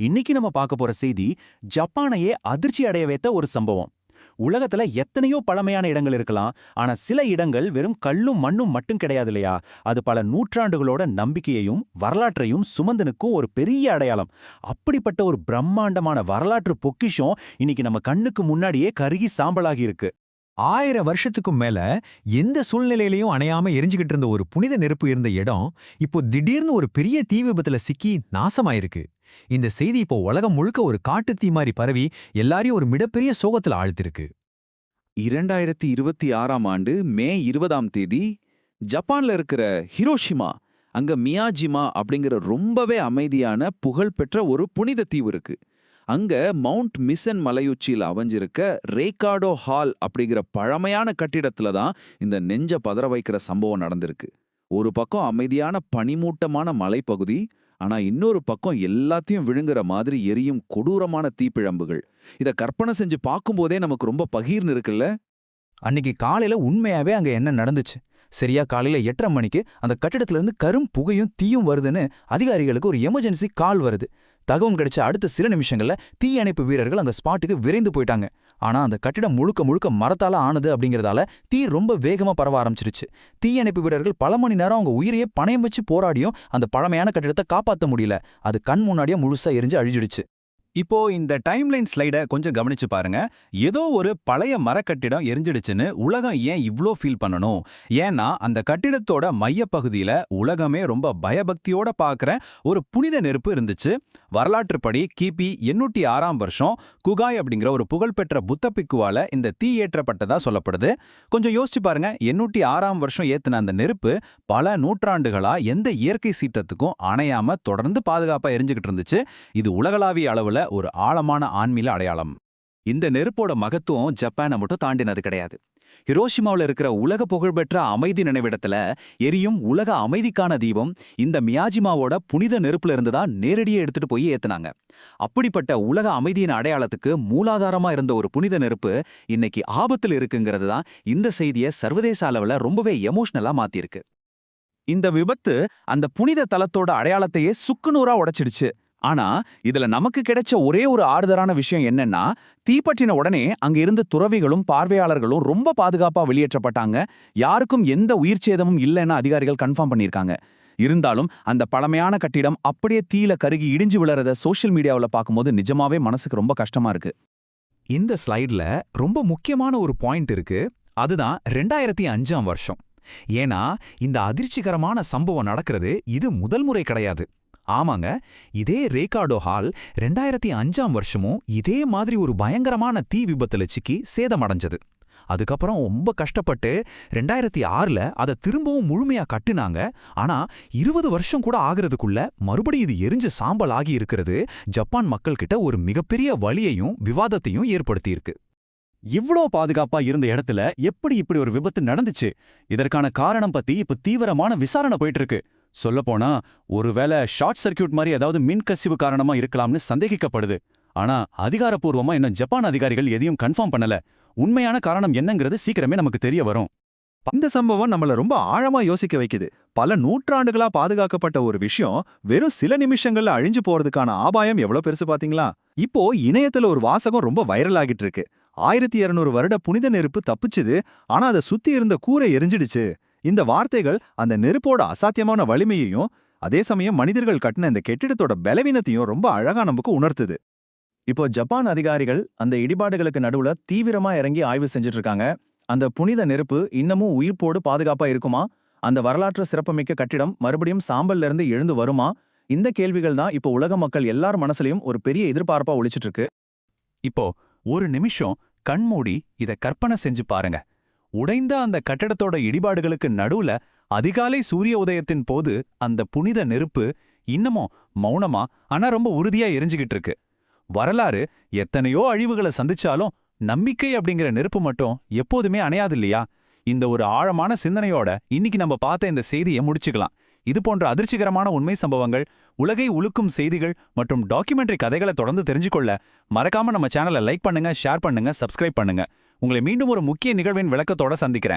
இன்னைக்கு நம்ம பார்க்க போற செய்தி ஜப்பானையே அதிர்ச்சி அடைய வைத்த ஒரு சம்பவம். உலகத்துல எத்தனையோ பழமையான இடங்கள் இருக்கலாம், ஆனா சில இடங்கள் வெறும் கல்லும் மண்ணும் மட்டும் கிடையாது இல்லையா? அது பல நூற்றாண்டுகளோட நம்பிக்கையையும் வரலாற்றையும் சுமந்து நிற்கும் ஒரு பெரிய அடையாளம். அப்படிப்பட்ட ஒரு பிரம்மாண்டமான வரலாற்று பொக்கிஷம் இன்னைக்கு நம்ம கண்ணுக்கு முன்னாடியே கருகி சாம்பலாகி இருக்கு. 1000 வருஷத்துக்கும் மேல எந்த சூழ்நிலையிலையும் அணையாம எரிஞ்சுகிட்டு இருந்த ஒரு புனித நெருப்பு இருந்த இடம் இப்போ திடீர்னு ஒரு பெரிய தீ விபத்துல சிக்கி நாசமாயிருக்கு. இந்த செய்தி இப்போ உலகம் முழுக்க ஒரு காட்டுத்தீ மாதிரி பரவி எல்லாரையும் ஒரு மிகப்பெரிய சோகத்துல ஆழ்த்திருக்கு. 2026ஆம் ஆண்டு மே 20ஆம் தேதி ஜப்பான்ல இருக்கிற ஹிரோஷிமா, அங்க மியாஜிமா அப்படிங்கிற ரொம்பவே அமைதியான புகழ்பெற்ற ஒரு புனித தீவு இருக்கு. அங்க மவுண்ட் மிசன் மலையுச்சியில் அமைஞ்சிருக்க ரேகாடோ ஹால் அப்படிங்கிற பழமையான கட்டிடத்துல தான் இந்த நெஞ்ச பதற வைக்கிற சம்பவம் நடந்திருக்கு. ஒரு பக்கம் அமைதியான பனிமூட்டமான மலைப்பகுதி, ஆனா இன்னொரு பக்கம் எல்லாத்தையும் விழுங்குற மாதிரி எரியும் கொடூரமான தீப்பிழம்புகள். இத கற்பனை செஞ்சு பார்க்கும்போதே நமக்கு ரொம்ப பகீர்னு இருக்குல்ல. அன்னைக்கு காலையில உண்மையாவே அங்க என்ன நடந்துச்சு? சரியா காலையில 8:30 மணிக்கு அந்த கட்டிடத்துல இருந்து கரும் புகையும் தீயும் வருதுன்னு அதிகாரிகளுக்கு ஒரு எமர்ஜென்சி கால் வருது. தகவல் கிடைச்ச அடுத்த சில நிமிஷங்கள்ல தீயணைப்பு வீரர்கள் அந்த ஸ்பாட்டுக்கு விரைந்து போயிட்டாங்க. ஆனா அந்த கட்டிடம் முழுக்க முழுக்க மரத்தால ஆனது அப்படிங்கறதால தீ ரொம்ப வேகமா பரவ ஆரம்பிச்சிருச்சு. தீயணைப்பு வீரர்கள் பல மணி நேரம் அவங்க உயிரையே பணயம் வச்சு போராடியும் அந்த பழமையான கட்டிடத்தை காப்பாற்ற முடியல. அது கண் முன்னாடியே முழுசா எரிஞ்சு அழிஞ்சிடுச்சு. இப்போ இந்த டைம்லைன் ஸ்லைட கொஞ்சம் கவனிச்சு பாருங்க. ஏதோ ஒரு பழைய மரக்கட்டிடம் எரிஞ்சிடுச்சுன்னு உலகம் ஏன் இவ்ளோ ஃபீல் பண்ணணும்? ஏன்னா அந்த கட்டிடத்தோட மையப்பகுதியில உலகமே ரொம்ப பயபக்தியோட பார்க்குற ஒரு புனித நெருப்பு இருந்துச்சு. வரலாற்றுப்படி கிபி 806ஆம் வருஷம் குகாய் அப்படிங்கிற ஒரு புகழ்பெற்ற புத்த பிக்குவால இந்த தீ ஏற்றப்பட்டதா சொல்லப்படுது. கொஞ்சம் யோசிச்சு பாருங்க, 806ஆம் வருஷம் ஏத்துன அந்த நெருப்பு பல நூற்றாண்டுகளா எந்த இயற்கை சீற்றத்துக்கும் அணையாம தொடர்ந்து பாதுகாப்பா எரிஞ்சுக்கிட்டு இருந்துச்சு. இது உலகளாவிய அளவுல ஒரு ஆழமான ஆன்மீக அடையாளம். இந்த நெருப்போட மகத்துவம் ஜப்பானை மட்டும் தாண்டினது கிடையாது. ஹிரோஷிமாவில் இருக்கிற உலக புகழ்பெற்ற அமைதி நினைவிடத்துல எரியும் உலக அமைதிக்கான தீபம் இந்த மியாஜிமாவோட புனித நெருப்புல இருந்துதான் நேரடியே எடுத்துட்டு போய் ஏத்துனாங்க. அப்படிப்பட்ட உலக அமைதியின் அடையாளத்துக்கு மூலாதாரமா இருந்த ஒரு புனித நெருப்பு இன்னைக்கு ஆபத்தில் இருக்குங்கிறது தான் இந்த செய்தியை சர்வதேச அளவுல ரொம்பவே எமோஷனலா மாத்திருக்கு. இந்த விபத்து அந்த புனித தலத்தோட அடையாளத்தையே சுக்குநூறா உடைச்சிடுச்சு. ஆனா இதுல நமக்கு கிடைச்ச ஒரே ஒரு ஆறுதலான விஷயம் என்னன்னா, தீப்பற்றின உடனே அங்க இருந்த துறவிகளும் பார்வையாளர்களும் ரொம்ப பாதுகாப்பா வெளியேற்றப்பட்டாங்க. யாருக்கும் எந்த உயிர் சேதமும் இல்லைன்னு அதிகாரிகள் கன்ஃபார்ம் பண்ணியிருக்காங்க. இருந்தாலும் அந்த பழமையான கட்டிடம் அப்படியே தீயில கருகி இடிஞ்சு விழறத சோஷியல் மீடியாவில் பார்க்கும்போது நிஜமாவே மனசுக்கு ரொம்ப கஷ்டமா இருக்கு. இந்த ஸ்லைட்ல ரொம்ப முக்கியமான ஒரு பாயிண்ட் இருக்கு. அதுதான் 2005ஆம் வருஷம். ஏன்னா இந்த அதிர்ச்சிகரமான சம்பவம் நடக்கிறது இது முதல் முறை கிடையாது. ஆமாங்க, இதே ரேகாடோ ஹால் 2005ஆம் வருஷமும் இதே மாதிரி ஒரு பயங்கரமான தீ விபத்துல சிக்கி சேதமடைஞ்சது. அதுக்கப்புறம் ரொம்ப கஷ்டப்பட்டு 2006ல அதை திரும்பவும் முழுமையா கட்டுனாங்க. ஆனா 20 வருஷம் கூட ஆகிறதுக்குள்ள மறுபடியும் இது எரிஞ்சு சாம்பல் ஆகி இருக்கிறது ஜப்பான் மக்கள் கிட்ட ஒரு மிகப்பெரிய வலியையும் விவாதத்தையும் ஏற்படுத்தியிருக்கு. இவ்ளோ பாதுகாப்பா இருந்த இடத்துல எப்படி இப்படி ஒரு விபத்து நடந்துச்சு? இதற்கான காரணம் பத்தி இப்ப தீவிரமான விசாரணை போயிட்டு இருக்கு. சொல்லப்போனா ஒருவேளை ஷார்ட் சர்க்கியூட் மாதிரி ஏதாவது மின்கசிவு காரணமா இருக்கலாம்னு சந்தேகிக்கப்படுது. ஆனா அதிகாரப்பூர்வமா இன்னும் ஜப்பான் அதிகாரிகள் எதையும் கன்ஃபார்ம் பண்ணல. உண்மையான காரணம் என்னங்கிறது சீக்கிரமே நமக்கு தெரிய வரும். இந்த சம்பவம் நம்மள ரொம்ப ஆழமா யோசிக்க வைக்குது. பல நூற்றாண்டுகளா பாதுகாக்கப்பட்ட ஒரு விஷயம் வெறும் சில நிமிஷங்கள்ல அழிஞ்சு போறதுக்கான ஆபாயம் எவ்வளவு பெருசு பாத்தீங்களா? இப்போ இணையத்துல ஒரு வாசகம் ரொம்ப வைரல் ஆகிட்டு இருக்கு. 1200 வருட புனித நெருப்பு தப்பிச்சுது, ஆனா அதை சுத்தி இருந்த கூரை எரிஞ்சிடுச்சு. இந்த வார்த்தைகள் அந்த நெருப்போட அசாத்தியமான வலிமையையும் அதே சமயம் மனிதர்கள் கட்டின இந்த கெட்டிடத்தோட பலவீனத்தையும் ரொம்ப அழகா நமக்கு உணர்த்துது. இப்போ ஜப்பான் அதிகாரிகள் அந்த இடிபாடுகளுக்கு நடுவுல தீவிரமா இறங்கி ஆய்வு செஞ்சுட்டு இருக்காங்க. அந்த புனித நெருப்பு இன்னமும் உயிர்ப்போடு பாதுகாப்பா இருக்குமா? அந்த வரலாற்று சிறப்புமிக்க கட்டிடம் மறுபடியும் சாம்பல்ல இருந்து எழுந்து வருமா? இந்த கேள்விகள் தான் இப்போ உலக மக்கள் எல்லார் மனசுலயும் ஒரு பெரிய எதிர்பார்ப்பா ஒழிச்சிட்டு இருக்கு. இப்போ ஒரு நிமிஷம் கண்மூடி இத கற்பனை செஞ்சு பாருங்க. உடைந்த அந்த கட்டடத்தோட இடிபாடுகளுக்கு நடுவுல அதிகாலை சூரிய உதயத்தின் போது அந்த புனித நெருப்பு இன்னமும் மௌனமா ஆனா ரொம்ப உறுதியா எரிஞ்சுகிட்டு இருக்கு. வரலாறு எத்தனையோ அழிவுகளை சந்திச்சாலும் நம்பிக்கை அப்படிங்கிற நெருப்பு மட்டும் எப்போதுமே அணையாது இல்லையா? இந்த ஒரு ஆழமான சிந்தனையோட இன்னைக்கு நம்ம பார்த்த இந்த செய்தியை முடிச்சுக்கலாம். இது போன்ற அதிர்ச்சிகரமான உண்மை சம்பவங்கள், உலகை உலுக்கும் செய்திகள் மற்றும் டாக்குமெண்ட்ரி கதைகளை தொடர்ந்து தெரிஞ்சுக்கொள்ள மறக்காம நம்ம சேனலை லைக் பண்ணுங்க, ஷேர் பண்ணுங்க, சப்ஸ்கிரைப் பண்ணுங்க. உங்களை மீண்டும் ஒரு முக்கிய நிகழ்வின் விளக்கத்தோட சந்திக்கிறேன்.